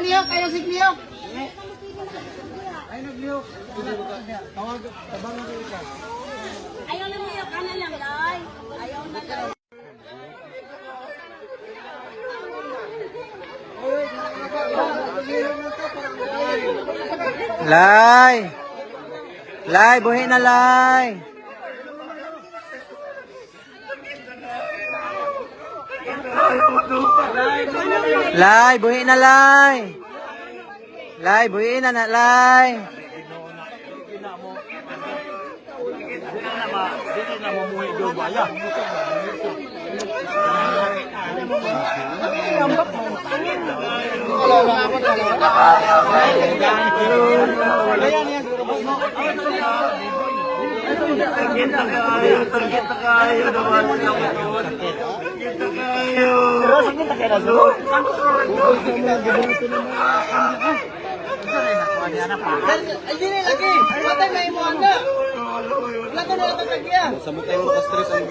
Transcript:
Kliyok, kayo si Kliyok. Ay, nagliyok. Tawag, tabangan ko ikaw. Ayaw na mo yung kanan lang, Loy. Ayaw na lang. Lay! Lay, buhi na Lay! Lay, buhi na Lay! Lay, buhi na Lay! Hindi na lagi. Matay na imo anda. Wala ka na tatagya. Samutay mo ka stress ang